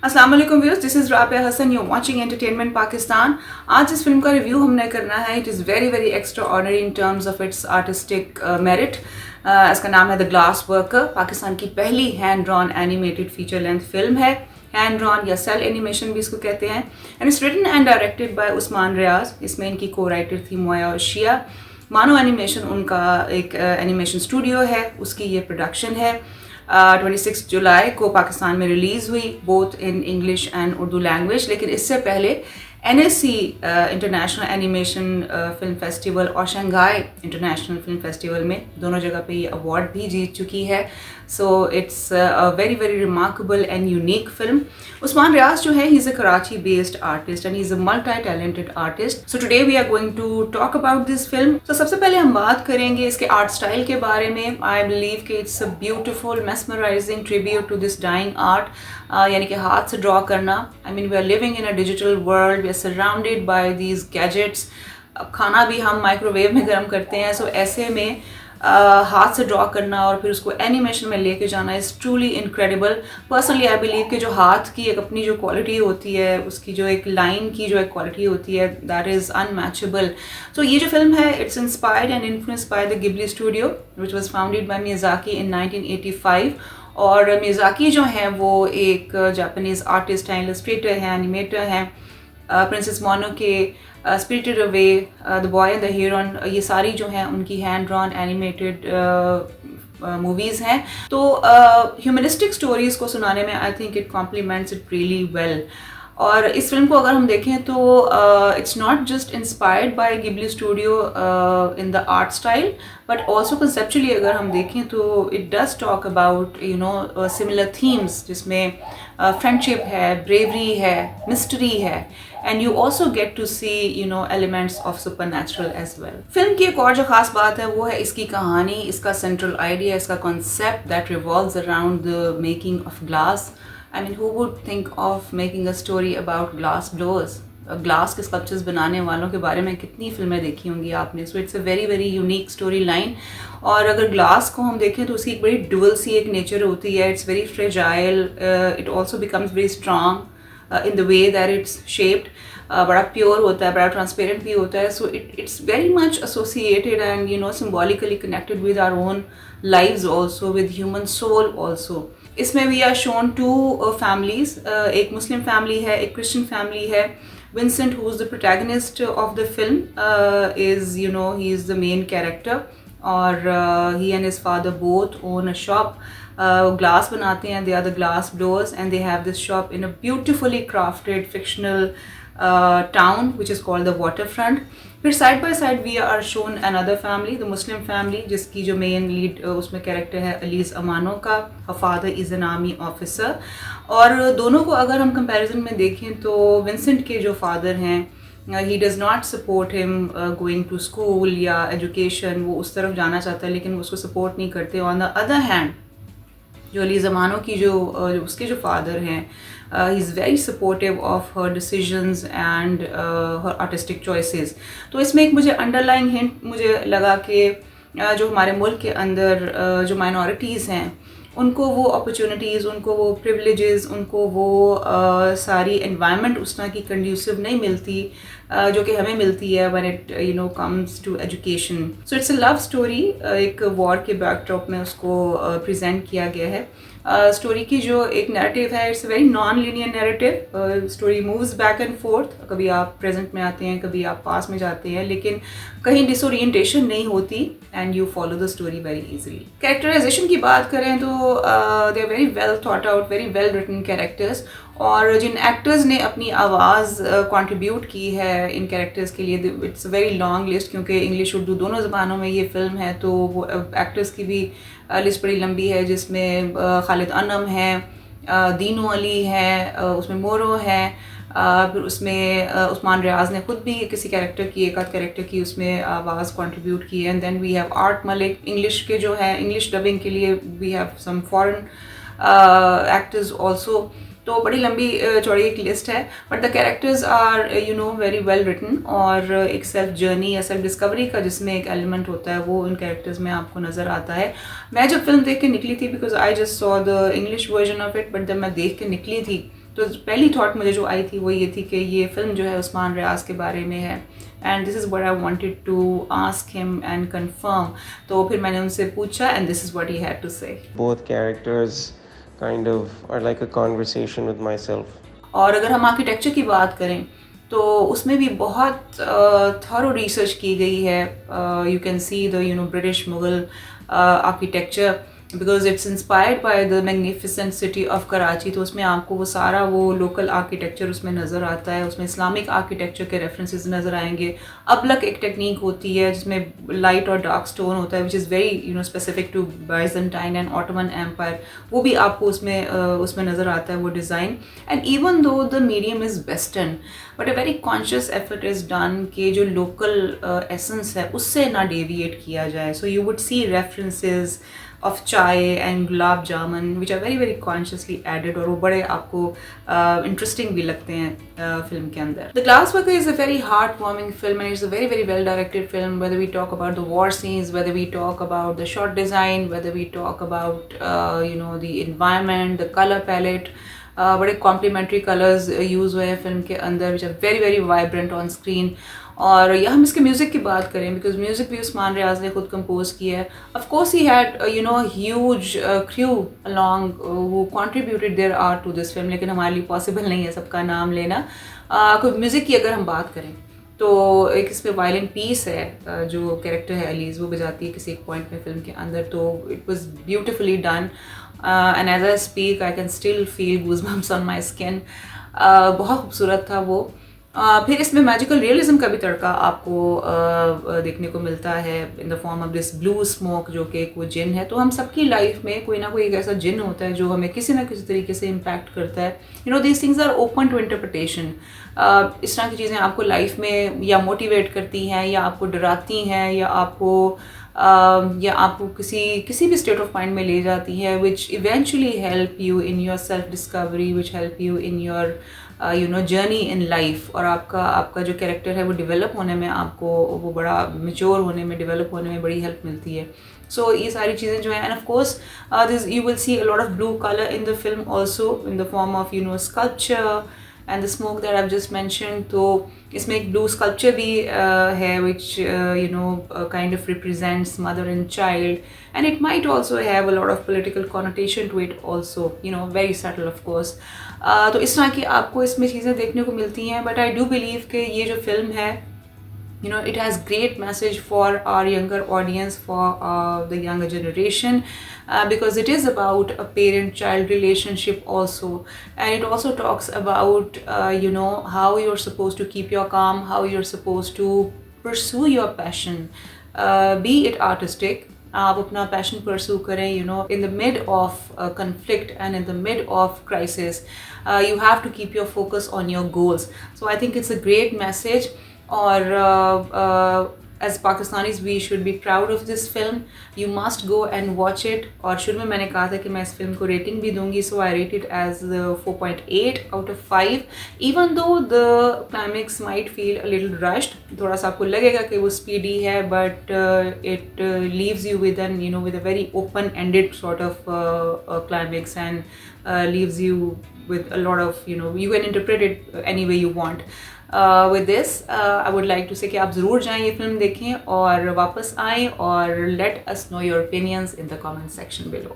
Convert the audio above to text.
अस्सलाम वालेकुम viewers, this is Rabia Hasan, you watching entertainment Pakistan. आज इस फिल्म का रिव्यू हमने करना है। It is very very extraordinary in terms of its artistic merit. इसका नाम है द ग्लास वर्कर। पाकिस्तान की पहली hand drawn animated feature length film है। हैंड ड्रॉन या सेल एनिमेशन भी इसको कहते हैं। And it's written and directed by Usman Riaz. इसमें इनकी को राइटर थी मोया शिया। मानो एनिमेशन उनका एक एनिमेशन स्टूडियो है, उसकी ये प्रोडक्शन है। 26 जुलाई को पाकिस्तान में रिलीज़ हुई, both in English and Urdu language. लेकिन इससे पहले NSC international animation film festival और शंघाई इंटरनेशनल फिल्म फेस्टिवल में दोनों जगह पे ये अवार्ड भी जीत चुकी है। So it's a very very remarkable and unique film. Usman Riaz जो है, he is a Karachi based artist and he is a multi talented artist. So today we are going to talk about this film. तो सबसे पहले हम बात करेंगे इसके art style के बारे में। आई बिलीव कि it's a beautiful mesmerising tribute to this dying art, यानी कि हाथ से ड्रॉ करना। I mean we are living in a digital world, we are surrounded by these gadgets. अब खाना भी हम माइक्रोवेव में गर्म करते हैं। सो ऐसे में हाथ से ड्रॉ करना और फिर उसको एनिमेशन में लेके जाना is truly incredible. Personally I believe कि जो हाथ की एक अपनी जो क्वालिटी होती है, उसकी जो एक लाइन की जो एक क्वालिटी होती है, दैट इज़ अनमैचेबल। सो ये जो फिल्म है, it's inspired and influenced by the Ghibli studio which was founded by Miyazaki in 1985। और मियाज़ाकी जो हैं वो एक जापानीज़ आर्टिस्ट हैं, इलस्ट्रेटर हैं, एनिमेटर हैं। Princess Mononoke, spirited away, the boy and the heroine, ये सारी जो हैं उनकी हैंड ड्रॉन एनिमेटेड मूवीज़ हैं। तो ह्यूमनिस्टिक स्टोरीज़ को सुनाने में I think it compliments it really well. और इस फिल्म को अगर हम देखें तो it's not just inspired by Ghibli studio in the art style, but also conceptually अगर हम देखें तो it does talk about similar themes, जिसमें फ्रेंडशिप है, ब्रेवरी है, मिस्ट्री है, and you also get to see elements of supernatural as well. Film की एक और जो खास बात है वो है इसकी कहानी, इसका सेंट्रल आइडिया, इसका concept that revolves around the making of glass. I mean, who would think of making a story about glass blowers? Glass के स्कल्पचर्स बनाने वालों के बारे में कितनी फिल्में देखी होंगी आपने। सो it's a very very unique story line. और अगर ग्लास को हम देखें तो उसकी एक बड़ी डुअल सी एक नेचर होती है। It's very fragile, it also becomes very strong in the way that it's shaped. बड़ा प्योर होता है, बड़ा ट्रांसपेरेंट भी होता है। So it's very much associated and symbolically connected with our own lives also, with human soul also. इसमें we are shown two families, एक Muslim family है, एक क्रिश्चियन फैमिली है। Vincent, who is the protagonist of the film, is he is the main character. और he and his father both own a shop. Glass बनाते हैं, they are the glass blowers and they have this shop in a beautifully crafted fictional town which is called the waterfront. फिर side by side we are shown another family, the Muslim family, जिसकी जो main lead उसमें character है अलीज़ अमानो का। Her father is an army officer. और दोनों को अगर हम कंपैरिजन में देखें तो विंसेंट के जो फादर हैं, he does not support him going to school या एजुकेशन, वो उस तरफ जाना चाहता है लेकिन वो उसको सपोर्ट नहीं करते। ऑन द अदर हैंड जो अली ज़मानो की जो उसके जो फादर हैं, he is very supportive of her decisions and her artistic choices. तो इसमें एक मुझे अंडरलाइंग हिंट मुझे लगा कि जो हमारे मुल्क के अंदर जो माइनॉरिटीज़ हैं, उनको वो अपॉर्चुनिटीज़, उनको वो प्रिविलेजेस, उनको वो सारी एनवायरनमेंट उस तरह की कंड्यूसिव नहीं मिलती जो कि हमें मिलती है when it comes to education. So it's a love story, एक वॉर के बैकड्रॉप में उसको प्रेजेंट किया गया है। स्टोरी की जो एक नैरेटिव है, it's very non linear narrative. Story moves back and fourth, कभी आप प्रेजेंट में आते हैं, कभी आप पास में जाते हैं, लेकिन कहीं डिसोरिएंटेशन नहीं होती and you follow the story very easily. Characterisation की बात करें तो they are very well thought out, very well written characters. और जिन एक्टर्स ने अपनी आवाज़ कंट्रीब्यूट की है इन कैरेक्टर्स के लिए, it's a very long list, क्योंकि इंग्लिश उर्दू दोनों ज़बानों में ये फिल्म है, तो वो एक्टर्स की भी लिस्ट बड़ी लंबी है, जिसमें खालिद अनम है, दीनू अली है, उसमें मोरो है, फिर उसमें उस्मान रियाज ने खुद भी किसी कैरेक्टर की, एक आध कैरेक्टर की उसमें आवाज़ कंट्रीब्यूट की है। And then we have art Malik, English के जो है, इंग्लिश डबिंग के लिए we have some foreign actors also. तो बड़ी लंबी चौड़ी एक लिस्ट है, but the characters are very well written. और एक सेल्फ जर्नी या सेल्फ डिस्कवरी का जिसमें एक एलिमेंट होता है, वो इन कैरेक्टर्स में आपको नज़र आता है। मैं जब फिल्म देख के निकली थी, because I just saw the English version of it, but जब मैं देख के निकली थी तो पहली थॉट मुझे जो आई थी वो ये थी कि ये फिल्म जो है उस्मान रियाज के बारे में है, and this is what I wanted to ask him and confirm. तो फिर मैंने उनसे पूछा and this is what he had to say. Both characters kind of are like a conversation with myself. और अगर हम आर्किटेक्चर की बात करें तो उसमें भी बहुत थॉरो रिसर्च की गई है। You can see the British Mughal architecture because it's inspired by the magnificent city of Karachi. तो उसमें आपको वो सारा वो लोकल आर्किटेक्चर उसमें नज़र आता है, उसमें इस्लामिक आर्किटेक्चर के रेफरेंसेस नज़र आएंगे। अबलक एक टेक्निक होती है जिसमें लाइट और डार्क स्टोन होता है which is very specific to Byzantine and Ottoman empire, वो भी आपको उसमें नज़र आता है वो design. And even though the medium is western but a very conscious effort is done कि जो लोकल एसेंस है उससे ना डेविएट किया जाए। So you would see references of chai and gulab jamun which are very very consciously added और वो बड़े आपको interesting भी लगते हैं फिल्म के अंदर। The Glass Worker is a very heartwarming film and it's a very very well directed film, whether we talk about the war scenes, whether we talk about the shot design, whether we talk about the environment, the color palette, बड़े complementary colours use हुए हैं film के अंदर which are very very vibrant on screen. और या हम इसके music की बात करें बिकॉज म्यूज़िक भी उस्मान रियाज ने खुद कंपोज किया है। Of course he had huge crew along वो contributed their art to this film, लेकिन हमारे लिए पॉसिबल नहीं है सबका नाम लेना। कोई म्यूज़िक की अगर हम बात करें तो एक इस पर वायलिन पीस है जो कैरेक्टर है अलीज़ वो बजाती है किसी एक पॉइंट में फिल्म के अंदर, तो it was beautifully done and as I speak I can still feel goosebumps on my skin. बहुत खूबसूरत था वो। फिर इसमें मैजिकल रियलिज्म का भी तड़का आपको देखने को मिलता है इन the form of this blue smoke जो कि एक वो जिन है। तो हम सबकी लाइफ में कोई ना कोई एक ऐसा जिन होता है जो हमें किसी ना किसी तरीके से इम्पैक्ट करता है। These things are open to interpretation. इस तरह की चीज़ें आपको लाइफ में या मोटिवेट करती हैं या आपको डराती हैं या आपको किसी भी स्टेट ऑफ माइंड में ले जाती है which eventually help you in your self discovery, which help you in your journey in life. और आपका जो कैरेक्टर है वो डेवलप होने में आपको वो बड़ा मेच्योर होने में डेवलप होने में बड़ी हेल्प मिलती है। सो ये सारी चीज़ें जो हैं and of course this you will see a lot of blue colour in the film also in the form of sculpture and the smoke that I have just mentioned. तो इसमें एक ब्लू स्कल्पचर भी है which kind of represents mother and child and it might also have a lot of political connotation to it also, very subtle of course. तो इस तरह की आपको इसमें चीज़ें देखने को मिलती हैं। बट आई डू बिलीव कि ये जो फिल्म है it has great message for our younger audience, for the younger generation, because it is about a parent-child relationship also, and it also talks about how you're supposed to keep your calm, how you're supposed to pursue your passion, be it artistic. आप अपना passion pursue करें in the mid of conflict and in the mid of crisis, you have to keep your focus on your goals. So I think it's a great message. और as Pakistanis we should be proud of this film. You must go and watch it. और शुरू में मैंने कहा था कि मैं इस फिल्म को रेटिंग भी दूंगी, so I rate it as 4.8 out of 5। Even though the climax might feel a little rushed, थोड़ा सा आपको लगेगा कि वो स्पीडी है, but it leaves you with an with a very open ended sort of climax and leaves you with a lot of you can interpret it any way you want. With this I would like to say कि आप ज़रूर जाएं ये film देखें और वापस आएं और let us know your opinions in the comment section below.